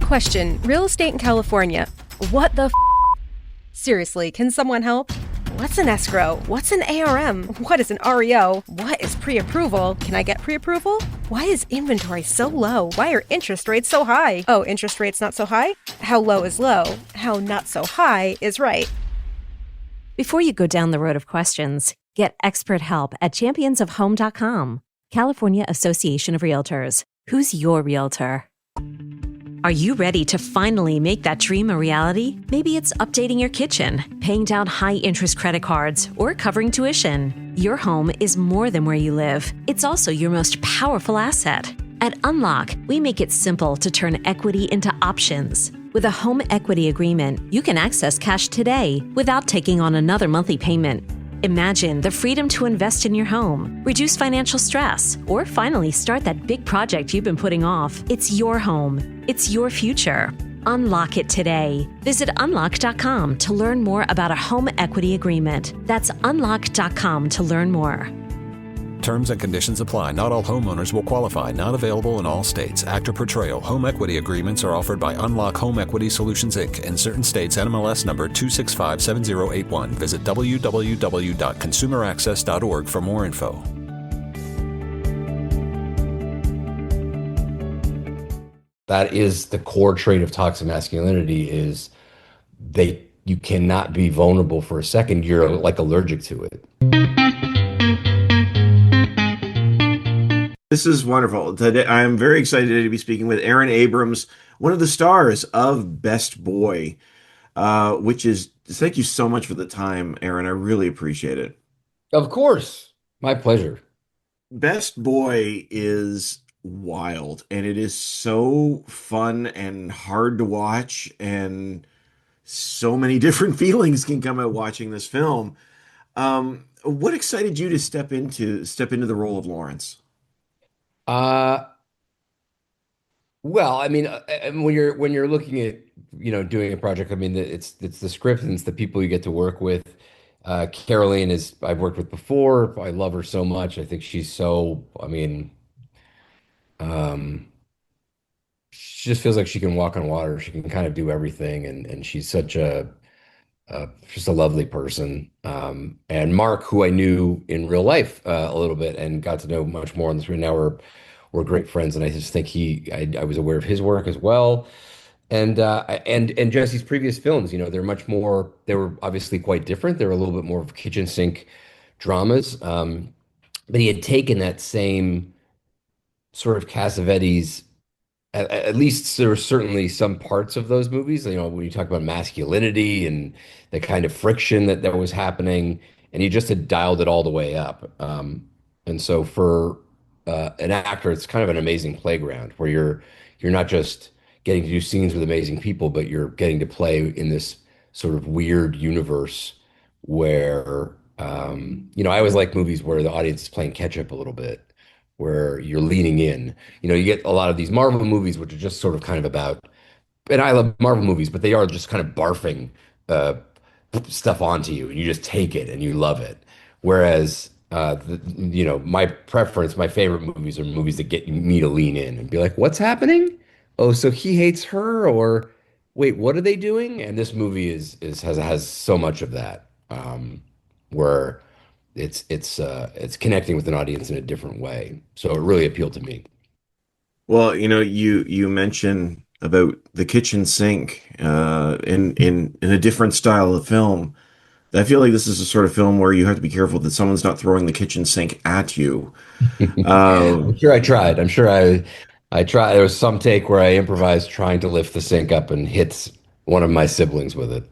Question: real estate in California. What the f? Seriously, can someone help? What's an escrow? What's an ARM? What is an REO? What is pre-approval? Can I get pre-approval? Why is inventory so low? Why are interest rates so high? Oh, interest rates not so high? How low is low? How not so high is right. Before you go down the road of questions, get expert help at championsofhome.com. California Association of Realtors. Who's your realtor? Are you ready to finally make that dream a reality? Maybe it's updating your kitchen, paying down high-interest credit cards, or covering tuition. Your home is more than where you live. It's also your most powerful asset. At Unlock, we make it simple to turn equity into options. With a home equity agreement, you can access cash today without taking on another monthly payment. Imagine the freedom to invest in your home, reduce financial stress, or finally start that big project you've been putting off. It's your home. It's your future. Unlock it today. Visit unlock.com to learn more about a home equity agreement. That's unlock.com to learn more. Terms and conditions apply. Not all homeowners will qualify. Not available in all states. Actor Portrayal. Home equity agreements are offered by Unlock Home Equity Solutions, Inc. In certain states, NMLS number 2657081. Visit www.consumeraccess.org for more info. That is the core trait of toxic masculinity is you cannot be vulnerable for a second. You're like allergic to it. This is wonderful. Today, I'm very excited to be speaking with Aaron Abrams, one of the stars of Best Boy, thank you so much for the time, Aaron. I really appreciate it. Of course. My pleasure. Best Boy is wild, and it is so fun and hard to watch, and so many different feelings can come out watching this film. What excited you to step into the role of Lawrence? Well, I mean, when you're looking at, doing a project, I mean, it's the script and it's the people you get to work with. Caroline I've worked with before. I love her so much. I think she's so, she just feels like she can walk on water. She can kind of do everything, and she's such just a lovely person. And Mark, who I knew in real life a little bit and got to know much more on the screen. Now we're great friends, and I just think I was aware of his work as well. And Jesse's previous films, they're much more. They were obviously quite different. They were a little bit more of kitchen sink dramas. But he had taken that same sort of Cassavetes. At least there were certainly some parts of those movies, when you talk about masculinity and the kind of friction that was happening, and he just had dialed it all the way up. And so for an actor, it's kind of an amazing playground where you're not just getting to do scenes with amazing people, but you're getting to play in this sort of weird universe where, I always like movies where the audience is playing catch up a little bit, where you're leaning in. You get a lot of these Marvel movies, which are just sort of kind of about, and I love Marvel movies, but they are just kind of barfing stuff onto you, and you just take it and you love it. Whereas, my preference, my favorite movies are movies that get me to lean in and be like, what's happening? Oh, so he hates her, or wait, what are they doing? And this movie has so much of that, where it's connecting with an audience in a different way. So it really appealed to me. Well, you mentioned about the kitchen sink in a different style of film. I feel like this is a sort of film where you have to be careful that someone's not throwing the kitchen sink at you. I'm sure I tried. I'm sure I tried. There was some take where I improvised trying to lift the sink up and hit one of my siblings with it.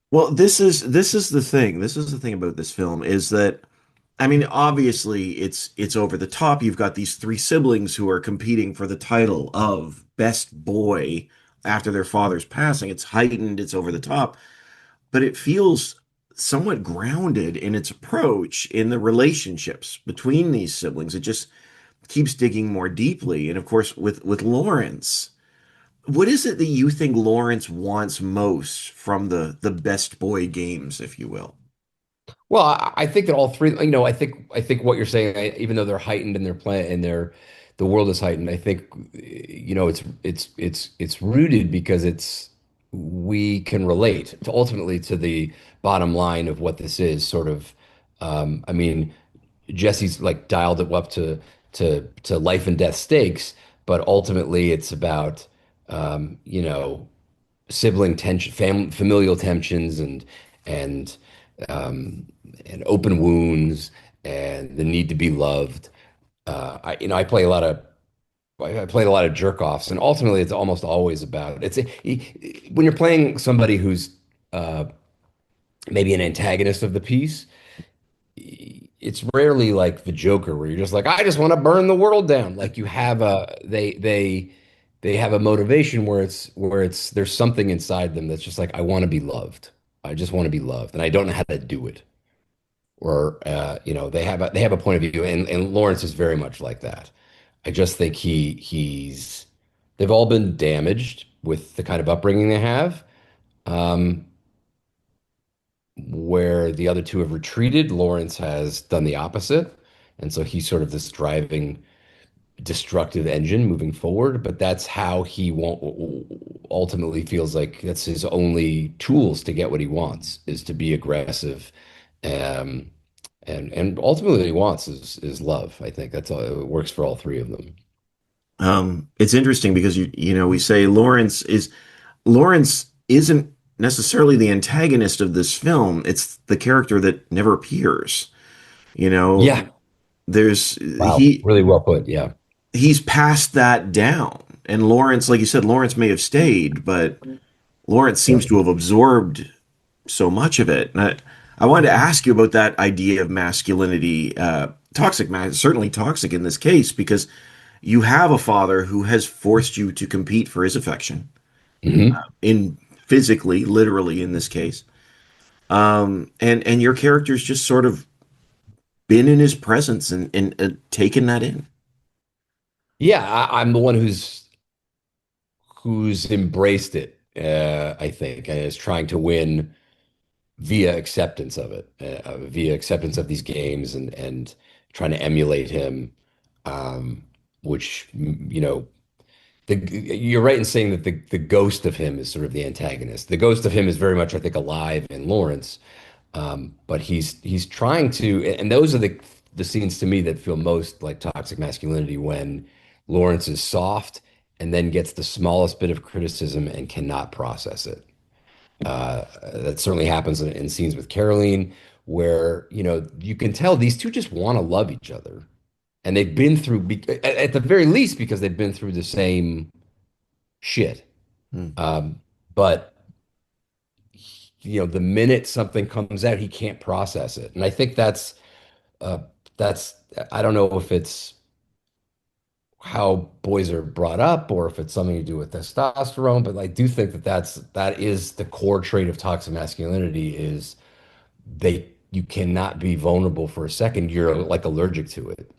Well, this is the thing. This is the thing about this film is that, obviously it's over the top. You've got these three siblings who are competing for the title of best boy after their father's passing. It's heightened, it's over the top, but it feels somewhat grounded in its approach in the relationships between these siblings. It just keeps digging more deeply. And of course, with Lawrence, what is it that you think Lawrence wants most from the best boy games, if you will? Well, I think that all three, I think what you're saying, even though they're heightened and they're playing and the world is heightened. I think, it's rooted because we can relate to ultimately to the bottom line of what this is sort of. I mean, Jesse's like dialed it up to life and death stakes, but ultimately it's about sibling tension, familial tensions, and um, and open wounds, and the need to be loved. I play a lot of I played a lot of jerk offs, and ultimately it's almost always about when you're playing somebody who's uh, maybe an antagonist of the piece. It's rarely like the Joker where you're just like, I just want to burn the world down. Like you have a they have a motivation where it's there's something inside them that's just like, I want to be loved. I just want to be loved, and I don't know how to do it. Or they have a point of view, and Lawrence is very much like that. I just think he's they've all been damaged with the kind of upbringing they have. Um, where the other two have retreated, Lawrence has done the opposite. And so he's sort of this driving, destructive engine moving forward. But that's how he won't ultimately feels like that's his only tools to get what he wants is to be aggressive. Um, and ultimately what he wants is love. I think that's all it works for all three of them. It's interesting because we say Lawrence isn't necessarily the antagonist of this film. It's the character that never appears. You know, Yeah. there's Wow. he Really well put. Yeah. he's passed that down. And Lawrence, like you said, Lawrence may have stayed, but Lawrence Yeah. seems to have absorbed so much of it. And I wanted to ask you about that idea of masculinity, certainly toxic in this case, because you have a father who has forced you to compete for his affection Hmm. in physically, literally in this case. And your character's just sort of been in his presence and taken that in. Yeah. I'm the one who's embraced it, I think, and is trying to win via acceptance of it, via acceptance of these games and trying to emulate him, um, which, you're right in saying that the ghost of him is sort of the antagonist. The ghost of him is very much, I think, alive in Lawrence, but he's trying to, and those are the scenes to me that feel most like toxic masculinity when Lawrence is soft and then gets the smallest bit of criticism and cannot process it. That certainly happens in scenes with Caroline, where you can tell these two just want to love each other, and they've been through, at the very least, because they've been through the same shit. Hmm. But the minute something comes out, he can't process it, and I think uh, that's I don't know if it's how boys are brought up or if it's something to do with testosterone, but I do think that is the core trait of toxic masculinity is you cannot be vulnerable for a second. You're like allergic to it.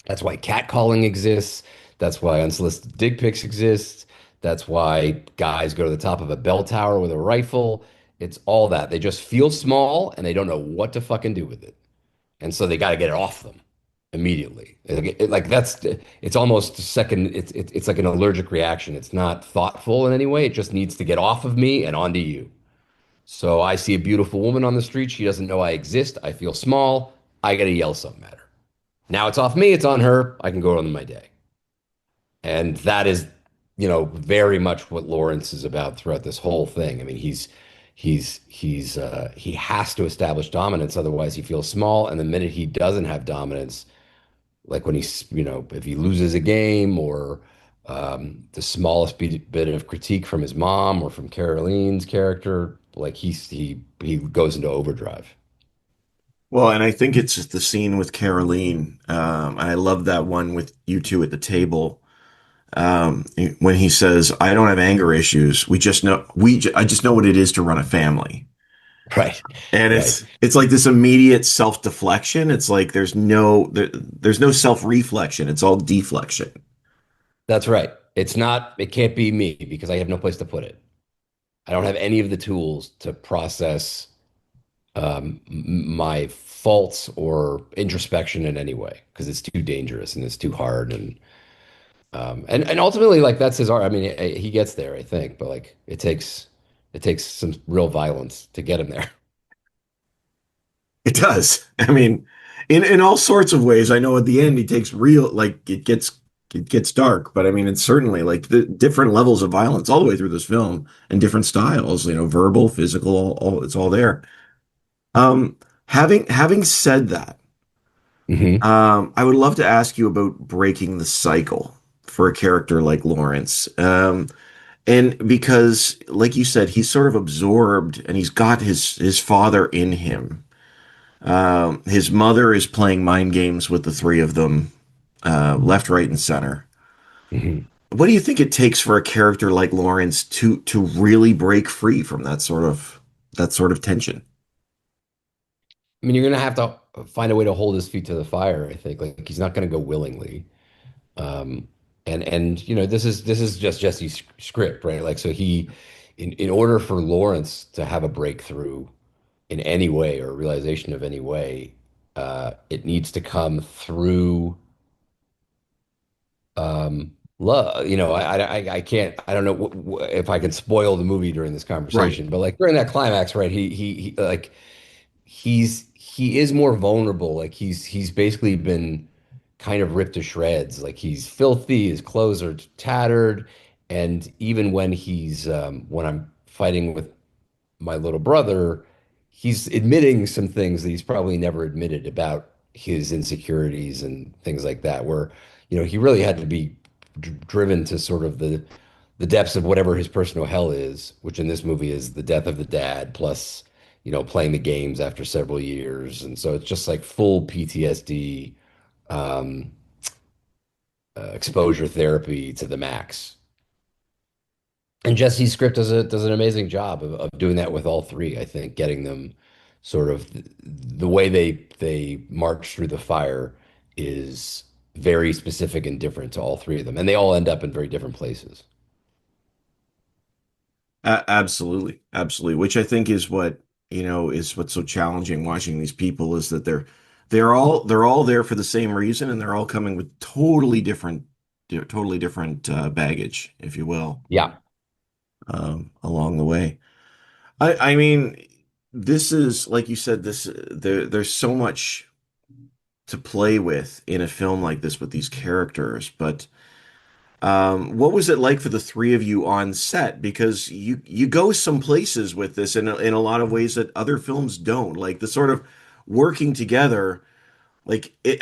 That's why catcalling exists. That's why unsolicited dick pics exist. That's why guys go to the top of a bell tower with a rifle. It's all that. They just feel small and they don't know what to fucking do with it. And so they got to get it off them immediately. Like it's almost second. It's like an allergic reaction. It's not thoughtful in any way. It just needs to get off of me and onto you. So I see a beautiful woman on the street. She doesn't know I exist. I feel small. I got to yell something at her. Now it's off me. It's on her. I can go on my day. And that is, very much what Lawrence is about throughout this whole thing. I mean, he has to establish dominance, otherwise he feels small. And the minute he doesn't have dominance, like when if he loses a game or the smallest bit of critique from his mom or from Caroline's character, like he goes into overdrive. Well, and I think it's the scene with Caroline. I love that one with you two at the table. When he says, "I don't have anger issues. I just know what it is to run a family." Right. And Right. it's like this immediate self-deflection. It's like there's no self-reflection. It's all deflection. That's right. It can't be me because I have no place to put it. I don't have any of the tools to process my faults or introspection in any way because it's too dangerous and it's too hard. And And ultimately, like that's his art. I mean, he gets there, I think, but like it takes some real violence to get him there. It does. I mean, in all sorts of ways. I know at the end he takes real like it gets dark, but I mean it's certainly like the different levels of violence all the way through this film and different styles, verbal, physical, all it's all there. Um, having said that, Hmm. I would love to ask you about breaking the cycle for a character like Lawrence. And because, like you said, he's sort of absorbed and he's got his father in him. His mother is playing mind games with the three of them, left, right, and center. Hmm. What do you think it takes for a character like Lawrence to really break free from that sort of tension? I mean, you're gonna have to find a way to hold his feet to the fire, I think. Like he's not gonna go willingly. Um, and this is just Jesse's script, right? Like so he in order for Lawrence to have a breakthrough in any way or realization of any way, it needs to come through love. I can't, I don't know if I can spoil the movie during this Right. conversation, but like during that climax, right? He like he is more vulnerable. Like he's basically been kind of ripped to shreds. Like he's filthy, his clothes are tattered, and even when I'm fighting with my little brother, he's admitting some things that he's probably never admitted about his insecurities and things like that, where, he really had to be driven to sort of the depths of whatever his personal hell is, which in this movie is the death of the dad, plus, playing the games after several years. And so it's just like full PTSD, um, exposure therapy to the max. And Jesse's script does an amazing job of doing that with all three, I think, getting them sort of the way they march through the fire is very specific and different to all three of them. And they all end up in very different places. Absolutely, absolutely. Which I think is is what's so challenging watching these people is that they're all there for the same reason, and they're all coming with totally different baggage, if you will, Yeah. along the way. I mean, this is like you said. There's so much to play with in a film like this with these characters, but. What was it like for the three of you on set? Because you go some places with this in a lot of ways that other films don't. Like the sort of working together.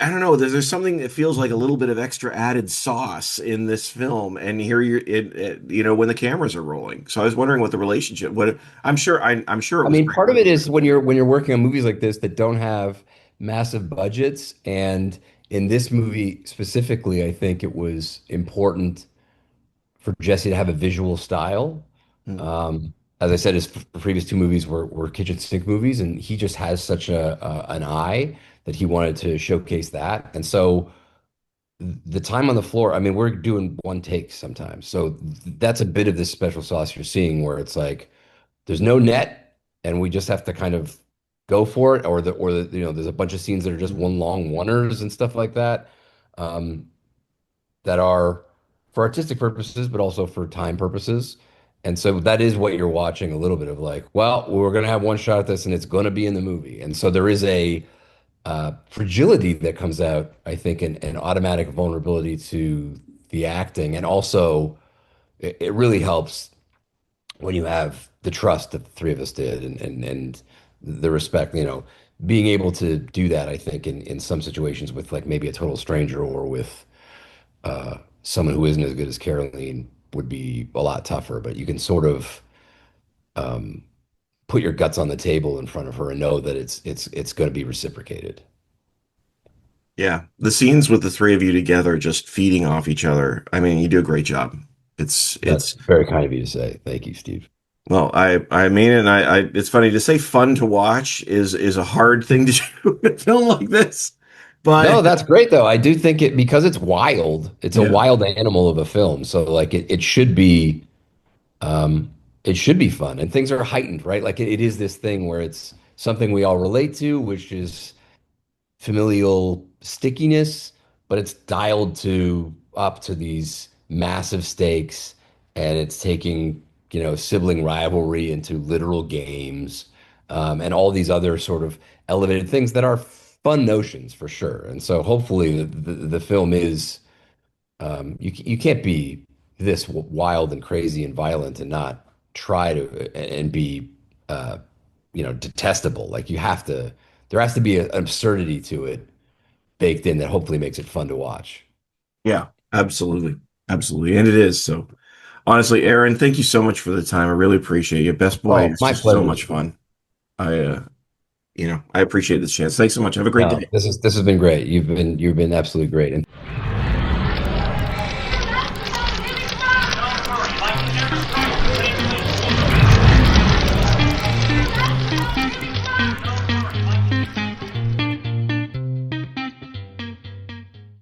I don't know. There's something that feels like a little bit of extra added sauce in this film, and here when the cameras are rolling. So I was wondering what the relationship. What I'm sure it I was mean, great part of it working with is them. when you're working on movies like this that don't have massive budgets. And in this movie specifically, I think it was important for Jesse to have a visual style. Mm. As I said, his previous two movies were kitchen sink movies, and he just has such an eye that he wanted to showcase that. And so the time on the floor, I mean, we're doing one take sometimes. So that's a bit of this special sauce you're seeing where it's like there's no net and we just have to kind of go for it, there's a bunch of scenes that are just one long oneers and stuff like that. Um, that are for artistic purposes, but also for time purposes. And so that is what you're watching a little bit of like, well, we're going to have one shot at this and it's going to be in the movie. And so there is a fragility that comes out, I think, an automatic vulnerability to the acting. And also, it really helps when you have the trust that the three of us did and the respect, being able to do that, I think, in some situations with like maybe a total stranger or with someone who isn't as good as Caroline would be a lot tougher, but you can sort of put your guts on the table in front of her and know that it's going to be reciprocated. Yeah, the scenes with the three of you together, just feeding off each other. I mean, you do a great job. That's It's very kind of you to say. Thank you, Steve. Well, I mean, and it's funny to say fun to watch is a hard thing to do in a film like this, No, but that's great though. I do think it because it's wild. It's a yeah, wild animal of a film, so like um, it should be fun, and things are heightened, right? Like it is this thing where it's something we all relate to, which is familial stickiness, but it's dialed to up to these massive stakes, and it's taking, sibling rivalry into literal games, and all these other sort of elevated things that are fun notions for sure. And so hopefully the film is, you can't be this wild and crazy and violent and not try to and be detestable. Like there has to be an absurdity to it baked in that hopefully makes it fun to watch. Yeah, absolutely. Absolutely. And it is. So honestly, Aaron, thank you so much for the time. I really appreciate you. Best Boy Oh, is my just so pleasure. much fun. I I appreciate this chance. Thanks so much. Have a great No, day. this has been great. You've been absolutely great. And